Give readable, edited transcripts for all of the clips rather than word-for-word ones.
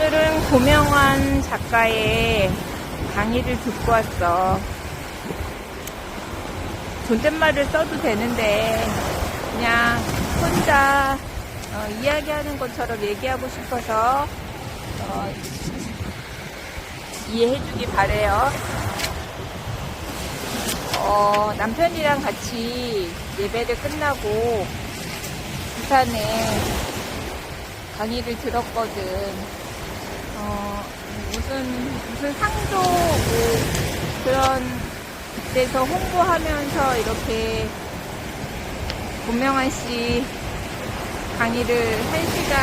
오늘은 고명환 작가의 강의를 듣고 왔어. 존댓말을 써도 되는데 그냥 혼자 이야기하는 것처럼 얘기하고 싶어서 이해해주기 바래요. 남편이랑 같이 예배를 끝나고 부산에 강의를 들었거든. 무슨 상도 그런 데서 홍보하면서 이렇게 고명환 씨 강의를 1시간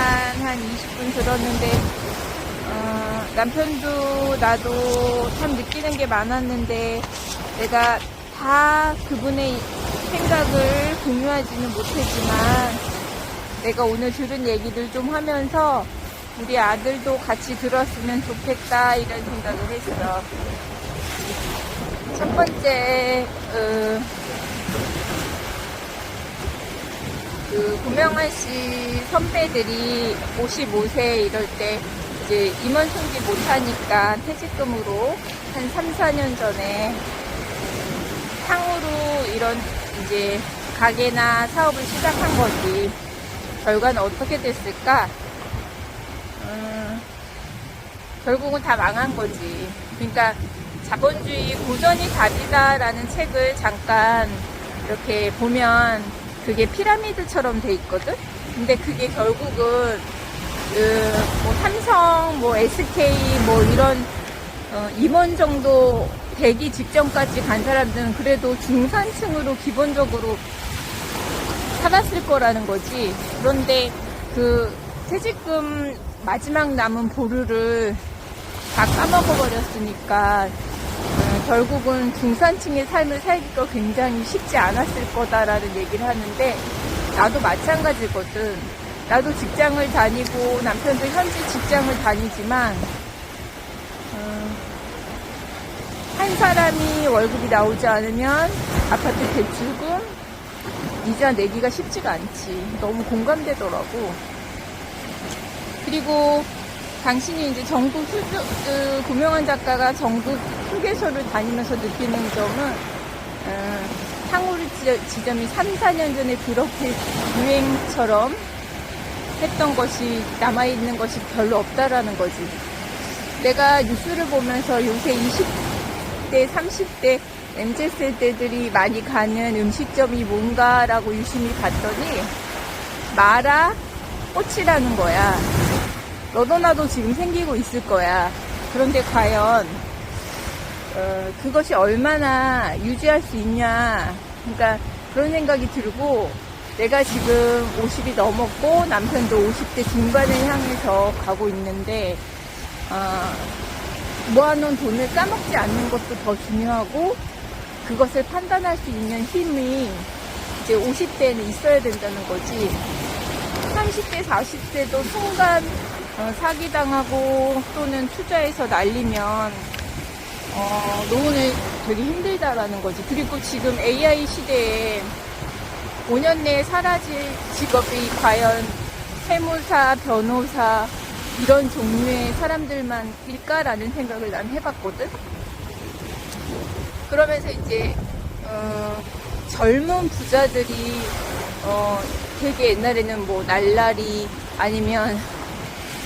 한 20분 들었는데 남편도 나도 참 느끼는 게 많았는데 내가 다 그분의 생각을 공유하지는 못했지만 내가 오늘 들은 얘기를 좀 하면서 우리 아들도 같이 들었으면 좋겠다 이런 생각을 했어. 첫 번째 고명환 씨 선배들이 55세 이럴 때 이제 임원 승진 못하니까 퇴직금으로 한 3, 4년 전에 상으로 이런 이제 가게나 사업을 시작한 거지. 결과는 어떻게 됐을까? 결국은 다 망한 거지. 그러니까 자본주의 고전이 답이다라는 책을 잠깐 이렇게 보면 그게 피라미드처럼 돼 있거든? 근데 그게 결국은 뭐 삼성, 뭐 SK, 뭐 이런 임원 정도 되기 직전까지 간 사람들은 그래도 중산층으로 기본적으로 살았을 거라는 거지. 그런데 그 퇴직금 마지막 남은 보루를 다 까먹어버렸으니까 결국은 중산층의 삶을 살기가 굉장히 쉽지 않았을 거다라는 얘기를 하는데 나도 마찬가지거든. 나도 직장을 다니고 남편도 현재 직장을 다니지만 한 사람이 월급이 나오지 않으면 아파트 대출금 이자 내기가 쉽지가 않지. 너무 공감되더라고. 그리고 당신이 이제 전국 고명환 작가가 전국 휴게소를 다니면서 느끼는 점은 상호를 지점이 3, 4년 전에 그렇게 유행처럼 했던 것이 남아있는 것이 별로 없다라는 거지. 내가 뉴스를 보면서 요새 20대, 30대 MZ세대들이 많이 가는 음식점이 뭔가라고 유심히 봤더니 마라 꽃이라는 거야. 너도 나도 지금 생기고 있을 거야. 그런데 과연 그것이 얼마나 유지할 수 있냐. 그러니까 그런 생각이 들고 내가 지금 50이 넘었고 남편도 50대 중반을 향해서 가고 있는데 모아놓은 돈을 까먹지 않는 것도 더 중요하고 그것을 판단할 수 있는 힘이 이제 50대에는 있어야 된다는 거지. 30대, 40대도 순간 사기당하고 또는 투자해서 날리면 노후는 되게 힘들다라는 거지. 그리고 지금 AI 시대에 5년 내에 사라질 직업이 과연 세무사, 변호사 이런 종류의 사람들만일까라는 생각을 난 해봤거든. 그러면서 이제 젊은 부자들이 되게 옛날에는 뭐 날라리 아니면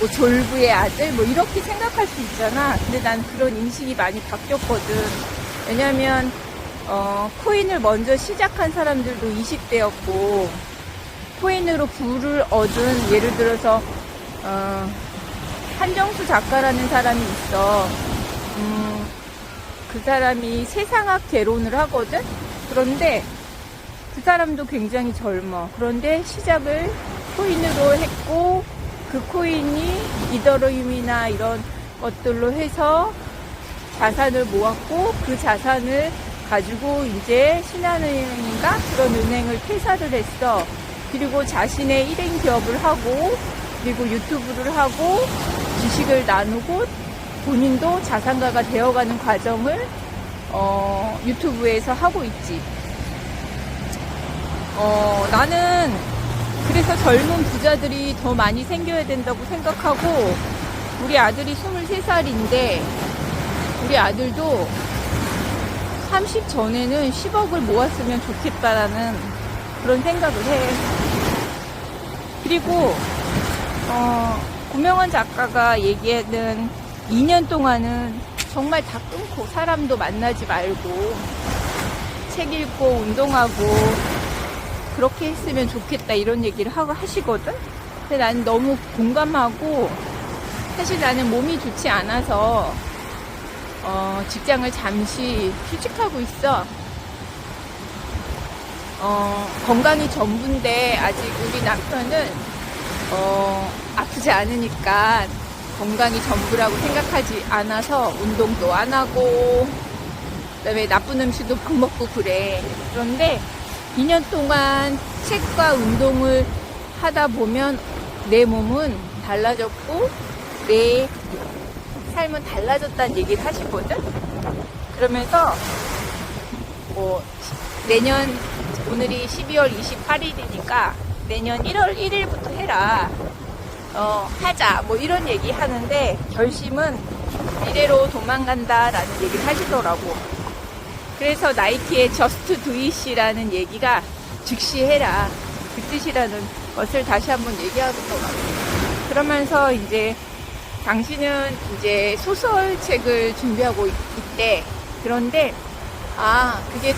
뭐 졸부의 아들 뭐 이렇게 생각할 수 있잖아. 근데 난 그런 인식이 많이 바뀌었거든. 왜냐면 코인을 먼저 시작한 사람들도 20대였고 코인으로 부를 얻은 예를 들어서 한정수 작가라는 사람이 있어. 그 사람이 세상학 개론을 하거든. 그런데 그 사람도 굉장히 젊어. 그런데 시작을 코인으로 했고 그 코인이 이더리움이나 이런 것들로 해서 자산을 모았고 그 자산을 가지고 이제 신한은행인가 그런 은행을 퇴사를 했어. 그리고 자신의 1인 기업을 하고 그리고 유튜브를 하고 지식을 나누고 본인도 자산가가 되어가는 과정을 유튜브에서 하고 있지. 나는 그래서 젊은 부자들이 더 많이 생겨야 된다고 생각하고 우리 아들이 23살인데 우리 아들도 30 전에는 10억을 모았으면 좋겠다라는 그런 생각을 해. 그리고 고명환 작가가 얘기하는 2년 동안은 정말 다 끊고 사람도 만나지 말고 책 읽고 운동하고 그렇게 했으면 좋겠다 이런 얘기를 하시거든. 근데 나는 너무 공감하고, 사실 나는 몸이 좋지 않아서 직장을 잠시 휴직하고 있어. 건강이 전부인데 아직 우리 남편은 아프지 않으니까 건강이 전부라고 생각하지 않아서 운동도 안 하고 그다음에 나쁜 음식도 막 먹고 그래. 그런데 2년 동안 책과 운동을 하다 보면 내 몸은 달라졌고 내 삶은 달라졌다는 얘기를 하시거든. 그러면서 내년, 오늘이 12월 28일이니까 내년 1월 1일부터 해라. 하자. 뭐 이런 얘기 하는데 결심은 미래로 도망간다라는 얘기를 하시더라고. 그래서 나이키의 Just Do It이라는 얘기가 즉시 해라. 그 뜻이라는 것을 다시 한번 얘기하더라고. 그러면서 이제 당신은 이제 소설책을 준비하고 있대. 그런데 그게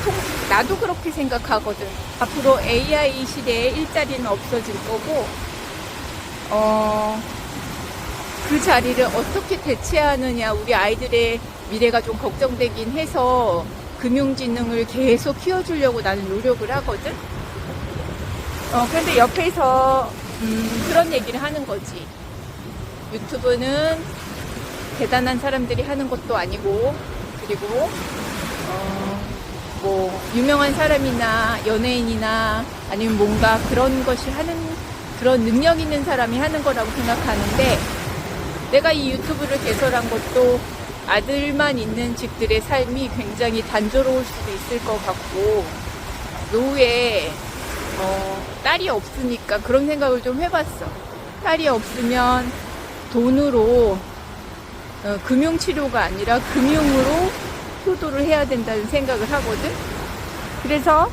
나도 그렇게 생각하거든. 앞으로 AI 시대에 일자리는 없어질 거고, 그 자리를 어떻게 대체하느냐, 우리 아이들의 미래가 좀 걱정되긴 해서 금융지능을 계속 키워주려고 나는 노력을 하거든. 그런데 옆에서 그런 얘기를 하는 거지. 유튜브는 대단한 사람들이 하는 것도 아니고, 그리고 뭐 유명한 사람이나 연예인이나 아니면 뭔가 그런 것이 하는, 그런 능력 있는 사람이 하는 거라고 생각하는데, 내가 이 유튜브를 개설한 것도 아들만 있는 집들의 삶이 굉장히 단조로울 수도 있을 것 같고, 노후에 딸이 없으니까 그런 생각을 좀 해봤어. 딸이 없으면 돈으로 금융치료가 아니라 금융으로 효도를 해야 된다는 생각을 하거든. 그래서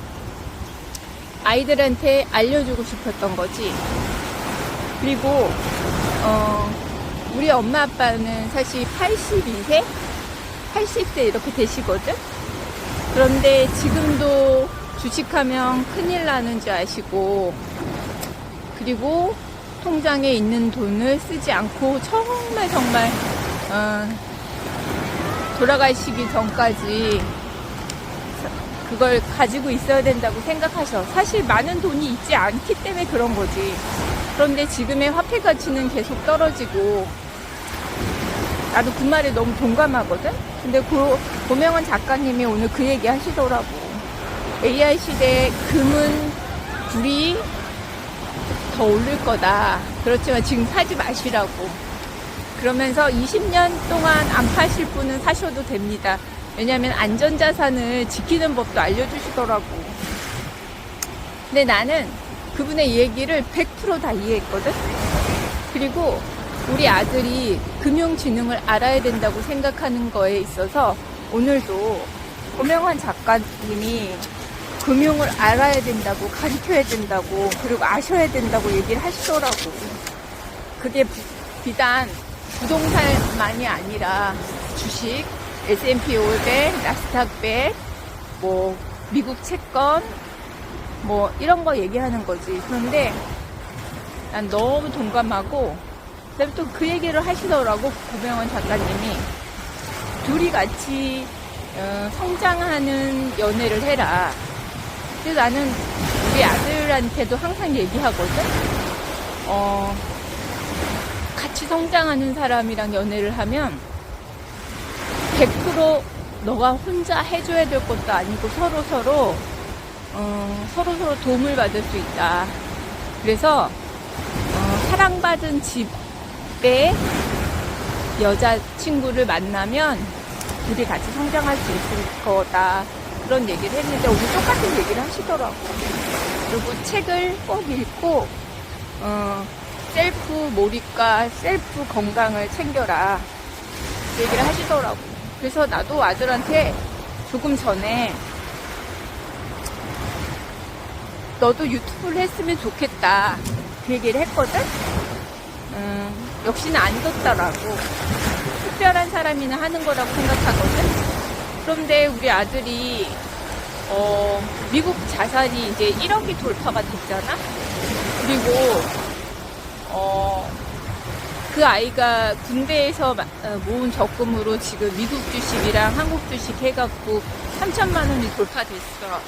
아이들한테 알려주고 싶었던 거지. 그리고 우리 엄마 아빠는 사실 82세? 80세 이렇게 되시거든. 그런데 지금도 주식하면 큰일 나는 줄 아시고, 그리고 통장에 있는 돈을 쓰지 않고 정말 돌아가시기 전까지 그걸 가지고 있어야 된다고 생각하셔. 사실 많은 돈이 있지 않기 때문에 그런 거지. 그런데 지금의 화폐 가치는 계속 떨어지고, 나도 그 말에 너무 동감하거든. 근데 고명환 작가님이 오늘 그 얘기 하시더라고. AI 시대에 금은 불이 더 오를 거다. 그렇지만 지금 사지 마시라고. 그러면서 20년 동안 안 파실 분은 사셔도 됩니다. 왜냐하면 안전자산을 지키는 법도 알려주시더라고. 근데 나는 그분의 얘기를 100% 다 이해했거든. 그리고 우리 아들이 금융지능을 알아야 된다고 생각하는 거에 있어서 오늘도 고명환 작가님이 금융을 알아야 된다고, 가르쳐야 된다고, 그리고 아셔야 된다고 얘기를 하시더라고. 그게 비단 부동산만이 아니라 주식, S&P 500, 나스닥 100, 뭐 미국 채권, 뭐 이런 거 얘기하는 거지. 그런데 난 너무 동감하고, 그다음에 또 그 얘기를 하시더라고. 고명환 작가님이 둘이 같이 성장하는 연애를 해라. 그래서 나는 우리 아들한테도 항상 얘기하거든. 같이 성장하는 사람이랑 연애를 하면 100% 너가 혼자 해줘야 될 것도 아니고 서로 도움을 받을 수 있다. 그래서 사랑받은 집에 여자친구를 만나면 둘이 같이 성장할 수 있을 거다. 그런 얘기를 했는데 오늘 똑같은 얘기를 하시더라고. 그리고 책을 꼭 읽고 셀프 몰입과 셀프 건강을 챙겨라 얘기를 하시더라고. 그래서 나도 아들한테 조금 전에 너도 유튜브를 했으면 좋겠다 그 얘기를 했거든. 역시나 안 좋더라고. 특별한 사람이나 하는 거라고 생각하거든. 그런데 우리 아들이 미국 자산이 이제 1억이 돌파가 됐잖아. 그리고 그 아이가 군대에서 모은 적금으로 지금 미국 주식이랑 한국 주식 해갖고 3천만 원이 돌파됐어.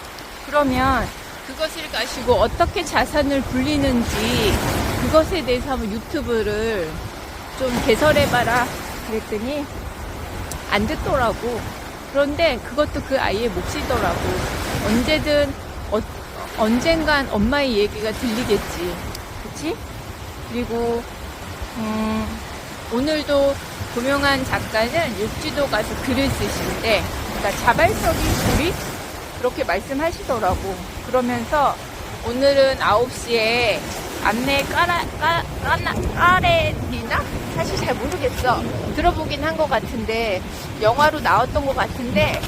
그러면 그것을 가지고 어떻게 자산을 불리는지 그것에 대해서 한번 유튜브를 좀 개설해봐라 그랬더니 안 듣더라고. 그런데 그것도 그 아이의 몫이더라고. 언젠간 엄마의 얘기가 들리겠지. 그치? 그리고 오늘도 고명한 작가는 육지도 가서 글을 쓰신데, 그러니까 자발적인 소리? 그렇게 말씀하시더라고. 그러면서 오늘은 9시에 안내 까레디나? 사실 잘 모르겠어. 들어보긴 한 것 같은데, 영화로 나왔던 것 같은데,